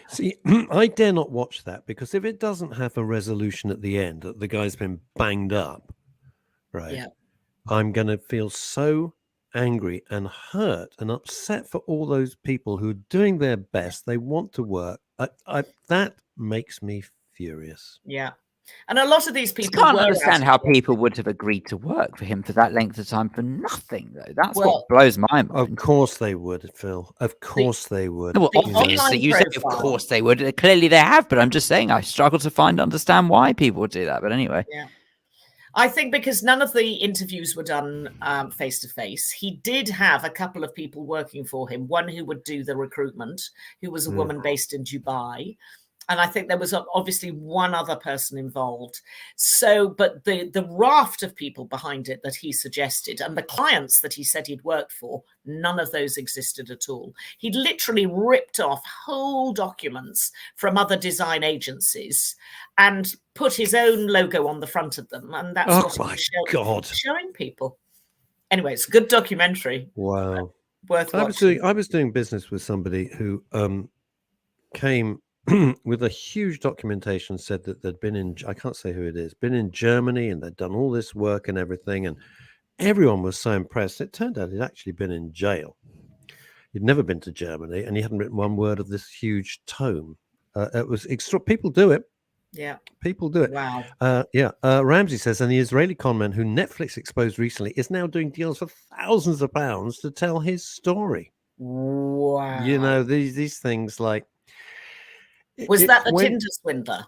See, I dare not watch that, because if it doesn't have a resolution at the end that the guy's been banged up, right? Yeah. I'm going to feel so angry and hurt and upset for all those people who are doing their best. They want to work. That makes me furious. Yeah. And a lot of these people... I can't understand how people would have agreed to work for him for that length of time for nothing, though. That's what blows my mind. Of course they would, Phil. Of course they would. Well, obviously, you say of course they would. Clearly they have, but I'm just saying I struggle to understand why people would do that. But anyway. Yeah. I think because none of the interviews were done face-to-face, he did have a couple of people working for him, one who would do the recruitment, who was a woman based in Dubai. And I think there was obviously one other person involved. So, but the raft of people behind it that he suggested and the clients that he said he'd worked for, none of those existed at all. He'd literally ripped off whole documents from other design agencies and put his own logo on the front of them. And that's what he was showing people. Anyway, it's a good documentary. Wow. Worth watching. I was doing business with somebody who came with a huge documentation, said that they'd been in, I can't say who it is, been in Germany, and they'd done all this work and everything. And everyone was so impressed. It turned out he'd actually been in jail. He'd never been to Germany, and he hadn't written one word of this huge tome. It was extra. People do it. Yeah. People do it. Wow. Ramsey says, and the Israeli conman who Netflix exposed recently is now doing deals for thousands of pounds to tell his story. Wow. You know, these things like. Was that the Tinder swindler?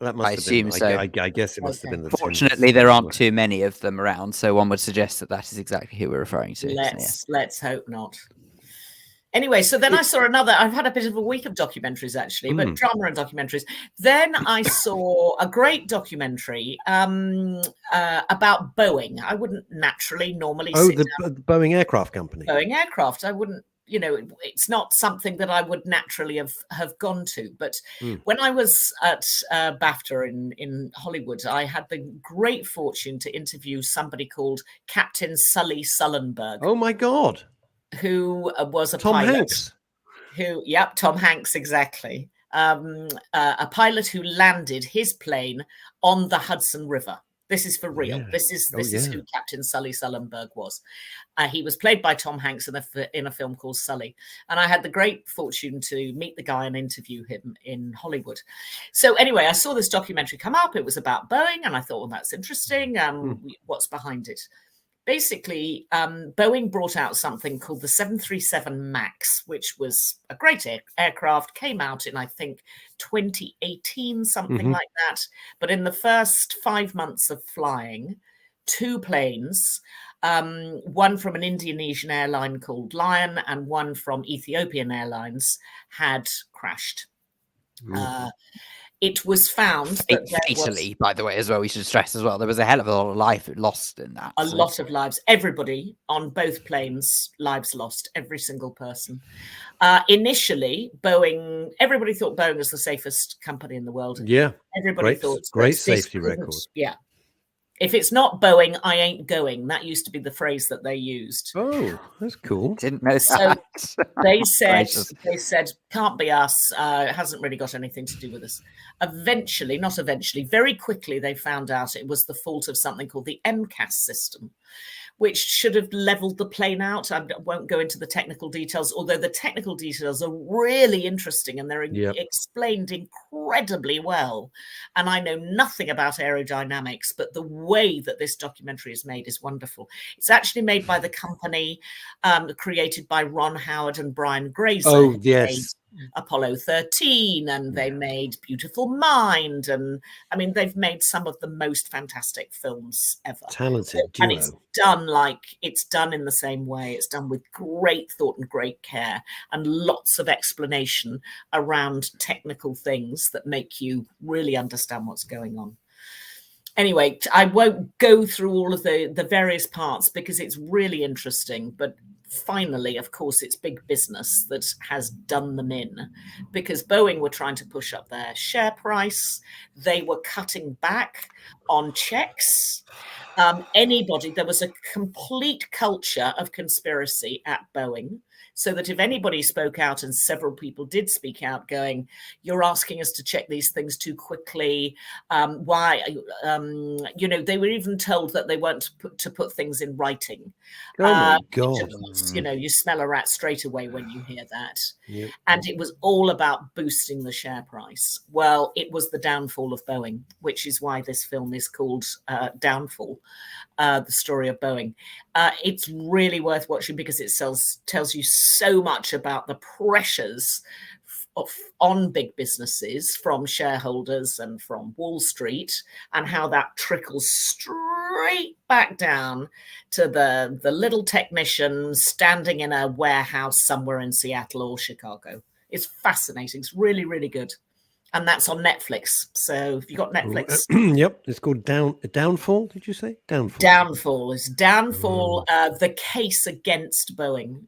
That must I have assume been. so. I guess it must have been the. Fortunately, there aren't too many of them around, so one would suggest that is exactly who we're referring to. Let's hope not. Anyway, so then I saw another. I've had a bit of a week of documentaries, actually, but drama and documentaries. Then I saw a great documentary about Boeing. I wouldn't normally. The Boeing Aircraft Company. Boeing Aircraft. I wouldn't. It's not something that I would naturally have gone to. But when I was at BAFTA in Hollywood, I had the great fortune to interview somebody called Captain Sully Sullenberg. Oh my God. Who was a Tom pilot. Hanks. Tom Hanks, exactly. A pilot who landed his plane on the Hudson River. This is for real. Yeah. This is who Captain Sully Sullenberg was. He was played by Tom Hanks in a film called Sully. And I had the great fortune to meet the guy and interview him in Hollywood. So anyway, I saw this documentary come up. It was about Boeing. And I thought, well, that's interesting. What's behind it? Basically, Boeing brought out something called the 737 MAX, which was a great aircraft, came out in, I think, 2018, something like that. But in the first 5 months of flying, 2 planes, one from an Indonesian airline called Lion and one from Ethiopian Airlines, had crashed. It was found that fatally, by the way, as well, we should stress as well, there was a hell of a lot of life lost in that. A lot of lives. Everybody on both planes, lives lost, every single person. Initially, everybody thought Boeing was the safest company in the world. Yeah. Everybody thought. Great safety record. Yeah. If it's not Boeing, I ain't going. That used to be the phrase that they used. Oh, that's cool. Didn't know that. So they said, can't be us. It hasn't really got anything to do with us. Very quickly, they found out it was the fault of something called the MCAS system, which should have leveled the plane out. I won't go into the technical details, although the technical details are really interesting and they're explained incredibly well. And I know nothing about aerodynamics, but the way that this documentary is made is wonderful. It's actually made by the company created by Ron Howard and Brian Grazer. Oh, yes. Apollo 13, and they made Beautiful Mind, and I mean they've made some of the most fantastic films ever. Talented duo. And it's done in the same way. It's done with great thought and great care, and lots of explanation around technical things that make you really understand what's going on. Anyway, I won't go through all of the various parts because it's really interesting, but finally, of course, it's big business that has done them in, because Boeing were trying to push up their share price. They were cutting back on checks. There was a complete culture of conspiracy at Boeing, so that if anybody spoke out, and several people did speak out going, you're asking us to check these things too quickly. Why? They were even told that they weren't to put things in writing. Oh my God. Of course, you smell a rat straight away when you hear that. Yep. And it was all about boosting the share price. Well, it was the downfall of Boeing, which is why this film is called Downfall, the story of Boeing. It's really worth watching because it tells you so much about the pressures on big businesses from shareholders and from Wall Street, and how that trickles straight back down to the little technician standing in a warehouse somewhere in Seattle or Chicago. It's fascinating. It's really, really good. And that's on Netflix. So if you got Netflix. Yep. It's called Downfall, did you say? Downfall. Downfall. It's Downfall, the case against Boeing.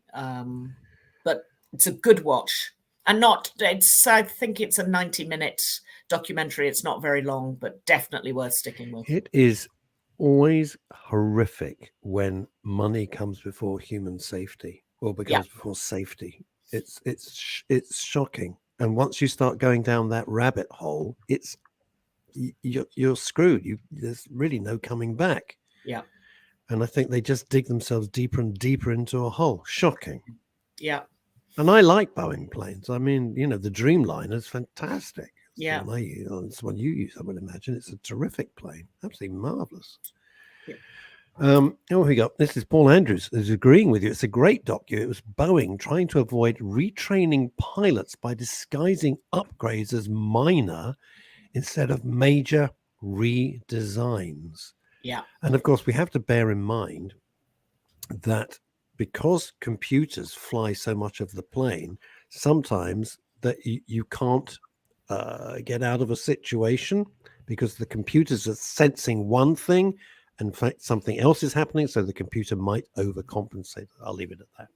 But it's a good watch. And I think it's a 90-minute documentary. It's not very long, but definitely worth sticking with. It is always horrific when money comes before human safety, or becomes before safety. It's shocking. And once you start going down that rabbit hole, you're screwed. There's really no coming back. Yeah. And I think they just dig themselves deeper and deeper into a hole. Shocking. Yeah. And I like Boeing planes. I mean, the Dreamliner is fantastic. Yeah. It's the one you use, I would imagine. It's a terrific plane. Absolutely marvelous. Yeah. Here we go. This is Paul Andrews who's agreeing with you. It's a great docu. It was Boeing trying to avoid retraining pilots by disguising upgrades as minor instead of major redesigns. Yeah. And of course, we have to bear in mind that because computers fly so much of the plane, sometimes that you can't get out of a situation because the computers are sensing one thing and in fact something else is happening, so the computer might overcompensate. I'll leave it at that.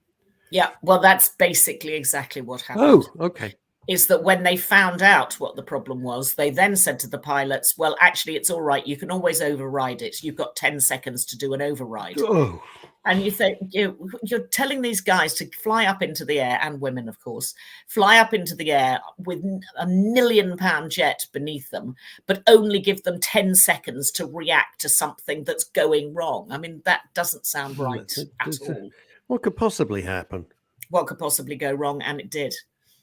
Yeah, well, that's basically exactly what happened. Oh, okay. Is that when they found out what the problem was, they then said to the pilots, well, actually, it's all right. You can always override it. You've got 10 seconds to do an override. Oh. And you think you're telling these guys to fly up into the air, and women, of course, fly up into the air with a £1 million jet beneath them, but only give them 10 seconds to react to something that's going wrong. I mean, that doesn't sound right at all. What could possibly happen? What could possibly go wrong? And it did.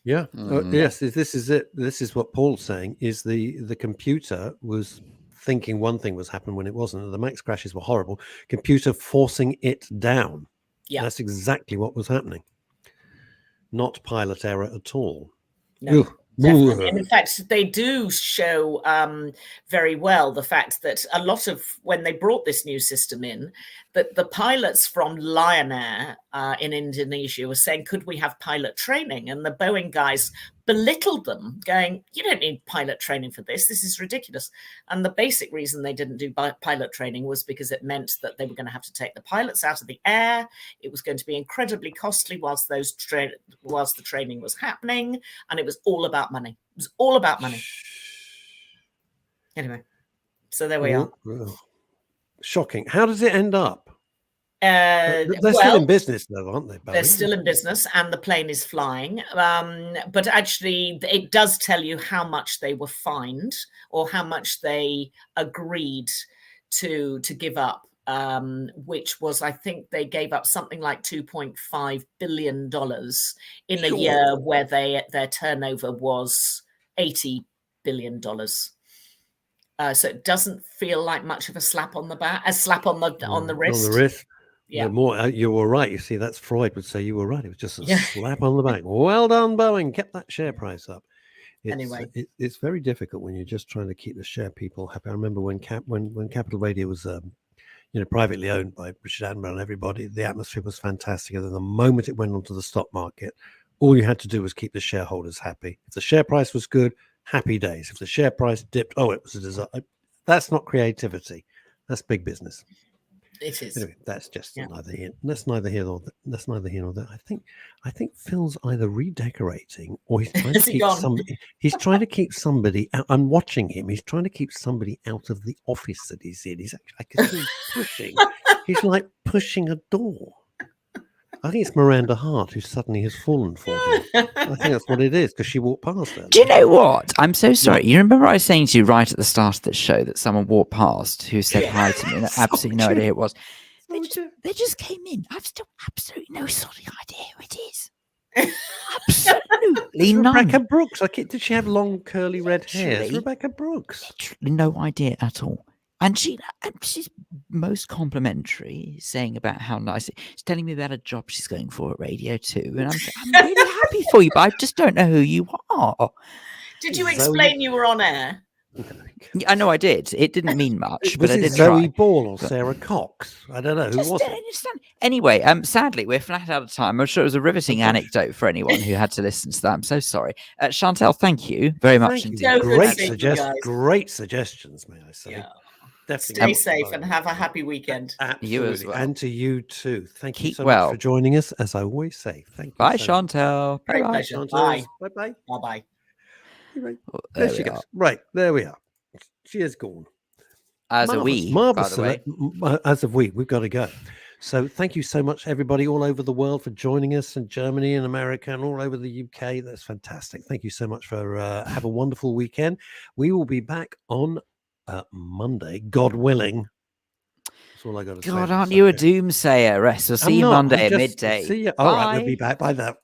Yeah. Yes, this is it. This is what Paul's saying, is the computer was thinking one thing was happening when it wasn't. The MAX crashes were horrible. Computer forcing it down. Yeah. That's exactly what was happening. Not pilot error at all. No. Definitely. And in fact, they do show very well the fact that a lot of, when they brought this new system in, that the pilots from Lion Air in Indonesia were saying, could we have pilot training? And the Boeing guys belittled them, going, you don't need pilot training for this. This is ridiculous. And the basic reason they didn't do pilot training was because it meant that they were going to have to take the pilots out of the air. It was going to be incredibly costly whilst the training was happening. And it was all about money. It was all about money. Anyway, so there we are. Shocking. How does it end up? They're still in business, though, aren't they? Boeing? They're still in business, and the plane is flying. But actually, it does tell you how much they were fined or how much they agreed to give up, which was, I think, they gave up something like $2.5 billion in a year where their turnover was $80 billion. So it doesn't feel like much of a slap on the back, a slap on the wrist. On the wrist. Yeah. You were right. You see, that's Freud would say you were right. It was just a slap on the back. Well done, Boeing. Kept that share price up. Anyway, it's very difficult when you're just trying to keep the share people happy. I remember when Capital Radio was privately owned by Richard Attenborough and everybody, the atmosphere was fantastic. And then the moment it went onto the stock market, all you had to do was keep the shareholders happy. If the share price was good, happy days. If the share price dipped, it was a disaster. That's not creativity. That's big business. It is. Anyway, that's just neither here. That's neither here nor there. I think Phil's either redecorating or he's trying to keep somebody. He's trying to keep somebody out. I'm watching him. He's trying to keep somebody out of the office that he's in. He's actually, I can see him pushing. He's like pushing a door. I think it's Miranda Hart who suddenly has fallen for him. I think that's what it is, because she walked past her. Do you know what? I'm so sorry. You remember I was saying to you right at the start of the show that someone walked past who said hi to me, and absolutely no idea who it was. They just came in. I've still absolutely no solid idea who it is. Absolutely none. Rebecca Brooks. Did she have long curly red hair? It's Rebecca Brooks. Literally no idea at all. And she's most complimentary, saying about how nice she's telling me about a job she's going for at Radio 2. And I'm really happy for you, but I just don't know who you are. Did you explain you were on air? I know I did. It didn't mean much, but I did Zoe try. Ball or Sarah Cox? I don't know. Who was it? Understand. Anyway, sadly, we're flat out of time. I'm sure it was a riveting anecdote for anyone who had to listen to that. I'm so sorry. Chantel, thank you very much indeed. Great suggestions, may I say. Yeah. Definitely. Stay safe and have a happy weekend. Absolutely. You as well. And to you too. Thank you so well. much for joining us. As I always say, thank you. Bye, so Chantel. Great Bye-bye. pleasure. Bye. Bye. Bye. Bye-bye. Right. There she goes. Right, there we are. She is gone. As Marvelous, by the way. As of we've got to go. So thank you so much, everybody all over the world, for joining us in Germany and America and all over the UK. That's fantastic. Thank you so much for have a wonderful weekend. We will be back on Monday, God willing. That's all I got to say. God, aren't you a doomsayer? Rest. We'll see you Monday at midday. See you. All right, we'll be back by that.